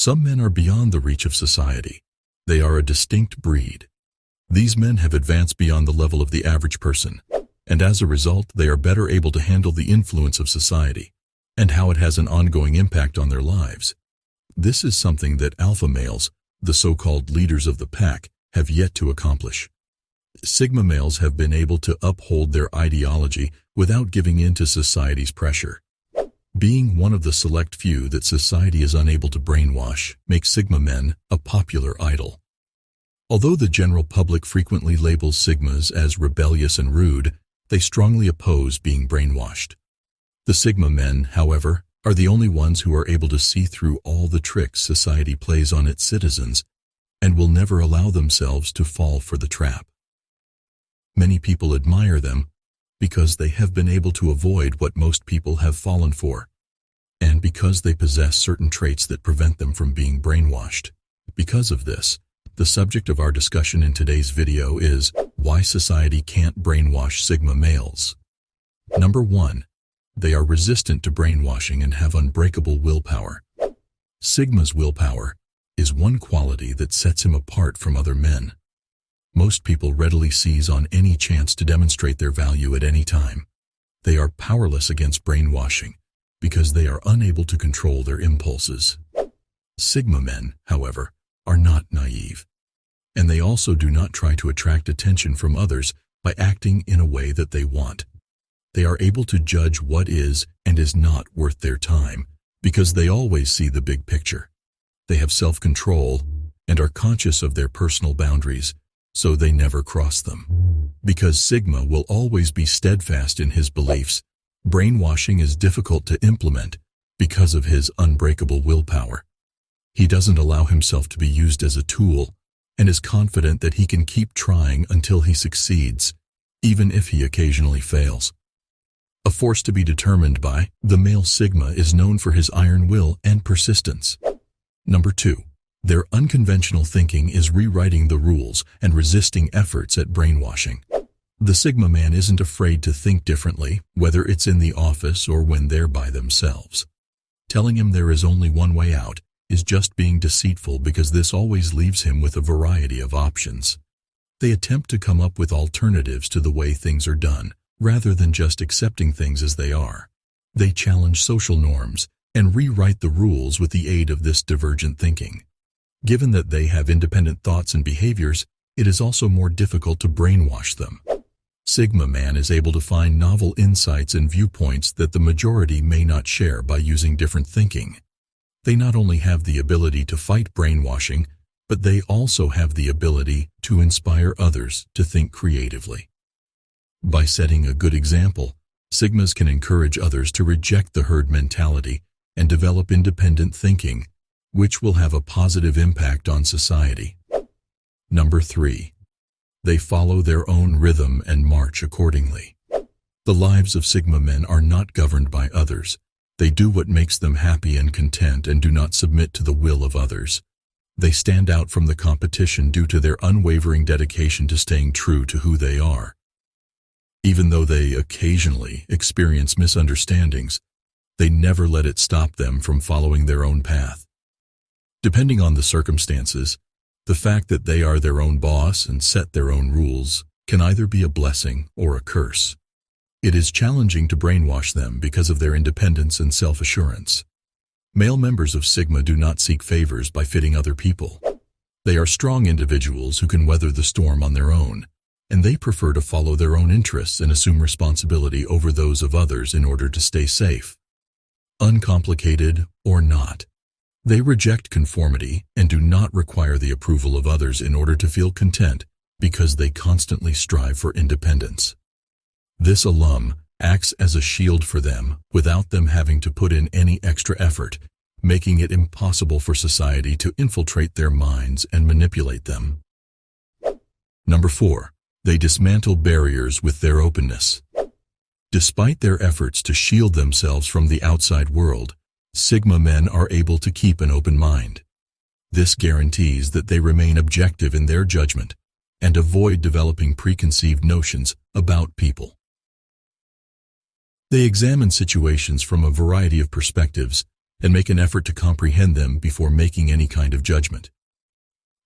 Some men are beyond the reach of society. They are a distinct breed. These men have advanced beyond the level of the average person, and as a result, they are better able to handle the influence of society and how it has an ongoing impact on their lives. This is something that alpha males, the so-called leaders of the pack, have yet to accomplish. Sigma males have been able to uphold their ideology without giving in to society's pressure. Being one of the select few that society is unable to brainwash makes Sigma men a popular idol. Although the general public frequently labels Sigmas as rebellious and rude, they strongly oppose being brainwashed. The Sigma men, however, are the only ones who are able to see through all the tricks society plays on its citizens and will never allow themselves to fall for the trap. Many people admire them because they have been able to avoid what most people have fallen for, and because they possess certain traits that prevent them from being brainwashed. Because of this, the subject of our discussion in today's video is why society can't brainwash Sigma males. Number 1. They are resistant to brainwashing and have unbreakable willpower. Sigma's willpower is one quality that sets him apart from other men. Most people readily seize on any chance to demonstrate their value at any time. They are powerless against brainwashing because they are unable to control their impulses. Sigma men, however, are not naive, and they also do not try to attract attention from others by acting in a way that they want. They are able to judge what is and is not worth their time because they always see the big picture. They have self-control and are conscious of their personal boundaries, so they never cross them. Because Sigma will always be steadfast in his beliefs, brainwashing is difficult to implement because of his unbreakable willpower. He doesn't allow himself to be used as a tool and is confident that he can keep trying until he succeeds, even if he occasionally fails. A force to be determined by, the male Sigma is known for his iron will and persistence. Number 2. Their unconventional thinking is rewriting the rules and resisting efforts at brainwashing. The Sigma man isn't afraid to think differently, whether it's in the office or when they're by themselves. Telling him there is only one way out is just being deceitful because this always leaves him with a variety of options. They attempt to come up with alternatives to the way things are done, rather than just accepting things as they are. They challenge social norms and rewrite the rules with the aid of this divergent thinking. Given that they have independent thoughts and behaviors, it is also more difficult to brainwash them. Sigma man is able to find novel insights and viewpoints that the majority may not share by using different thinking. They not only have the ability to fight brainwashing, but they also have the ability to inspire others to think creatively. By setting a good example, Sigmas can encourage others to reject the herd mentality and develop independent thinking, which will have a positive impact on society. Number 3. They follow their own rhythm and march accordingly. The lives of Sigma men are not governed by others. They do what makes them happy and content and do not submit to the will of others. They stand out from the competition due to their unwavering dedication to staying true to who they are. Even though they occasionally experience misunderstandings, they never let it stop them from following their own path. Depending on the circumstances, the fact that they are their own boss and set their own rules can either be a blessing or a curse. It is challenging to brainwash them because of their independence and self-assurance. Male members of Sigma do not seek favors by fitting other people. They are strong individuals who can weather the storm on their own, and they prefer to follow their own interests and assume responsibility over those of others in order to stay safe. Uncomplicated or not, they reject conformity and do not require the approval of others in order to feel content because they constantly strive for independence. This alum acts as a shield for them without them having to put in any extra effort, making it impossible for society to infiltrate their minds and manipulate them. Number 4. They dismantle barriers with their openness. Despite their efforts to shield themselves from the outside world, Sigma men are able to keep an open mind. This guarantees that they remain objective in their judgment and avoid developing preconceived notions about people. They examine situations from a variety of perspectives and make an effort to comprehend them before making any kind of judgment.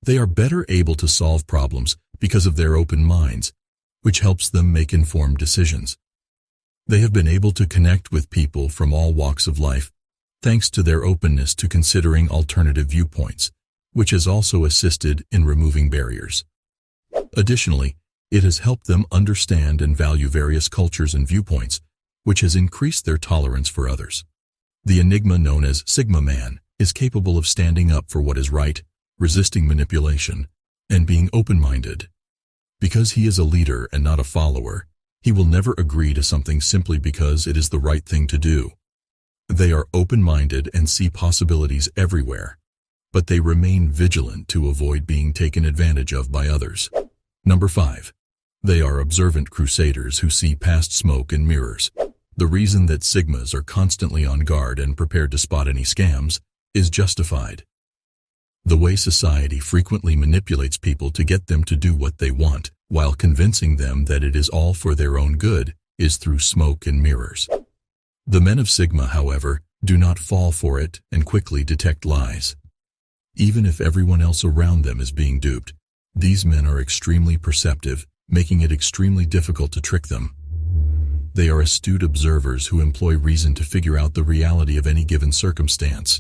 They are better able to solve problems because of their open minds, which helps them make informed decisions. They have been able to connect with people from all walks of life, thanks to their openness to considering alternative viewpoints, which has also assisted in removing barriers. Additionally, it has helped them understand and value various cultures and viewpoints, which has increased their tolerance for others. The enigma known as Sigma Man is capable of standing up for what is right, resisting manipulation, and being open-minded. Because he is a leader and not a follower, he will never agree to something simply because it is the right thing to do. They are open-minded and see possibilities everywhere, but they remain vigilant to avoid being taken advantage of by others. Number 5. They are observant Crusaders who see past smoke and mirrors. The reason that Sigmas are constantly on guard and prepared to spot any scams is justified. The way society frequently manipulates people to get them to do what they want, while convincing them that it is all for their own good, is through smoke and mirrors. The men of Sigma, however, do not fall for it and quickly detect lies. Even if everyone else around them is being duped, these men are extremely perceptive, making it extremely difficult to trick them. They are astute observers who employ reason to figure out the reality of any given circumstance.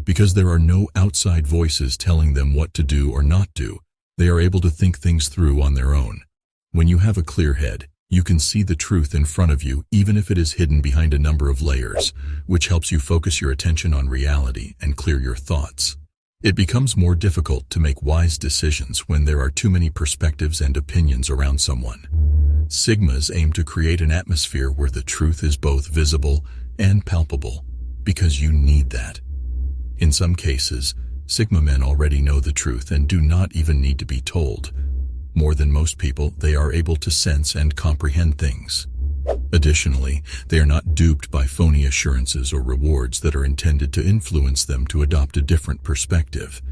Because there are no outside voices telling them what to do or not do, they are able to think things through on their own. When you have a clear head, you can see the truth in front of you even if it is hidden behind a number of layers, which helps you focus your attention on reality and clear your thoughts. It becomes more difficult to make wise decisions when there are too many perspectives and opinions around someone. Sigmas aim to create an atmosphere where the truth is both visible and palpable, because you need that. In some cases, Sigma men already know the truth and do not even need to be told. More than most people, they are able to sense and comprehend things. Additionally, they are not duped by phony assurances or rewards that are intended to influence them to adopt a different perspective.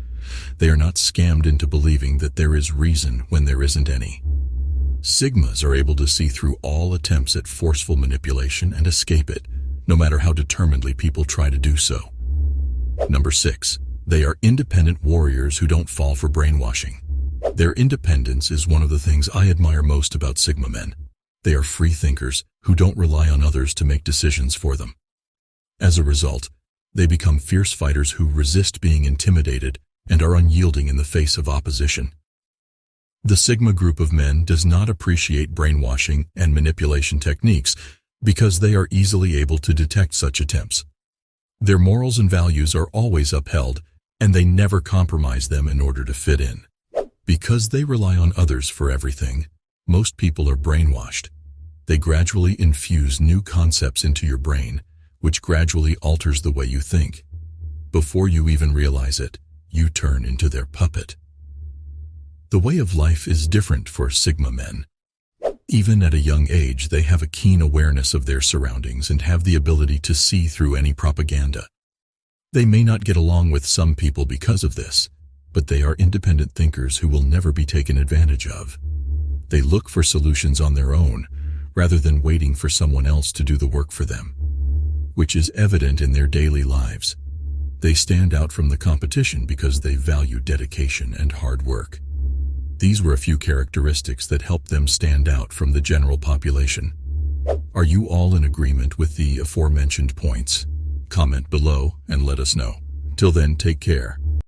They are not scammed into believing that there is reason when there isn't any. Sigmas are able to see through all attempts at forceful manipulation and escape it, no matter how determinedly people try to do so. Number 6. They are independent warriors who don't fall for brainwashing. Their independence is one of the things I admire most about Sigma men. They are free thinkers who don't rely on others to make decisions for them. As a result, they become fierce fighters who resist being intimidated and are unyielding in the face of opposition. The Sigma group of men does not appreciate brainwashing and manipulation techniques because they are easily able to detect such attempts. Their morals and values are always upheld, and they never compromise them in order to fit in. Because they rely on others for everything, most people are brainwashed. They gradually infuse new concepts into your brain, which gradually alters the way you think. Before you even realize it, you turn into their puppet. The way of life is different for Sigma men. Even at a young age, they have a keen awareness of their surroundings and have the ability to see through any propaganda. They may not get along with some people because of this, but they are independent thinkers who will never be taken advantage of. They look for solutions on their own, rather than waiting for someone else to do the work for them, which is evident in their daily lives. They stand out from the competition because they value dedication and hard work. These were a few characteristics that help them stand out from the general population. Are you all in agreement with the aforementioned points? Comment below and let us know. Till then, take care.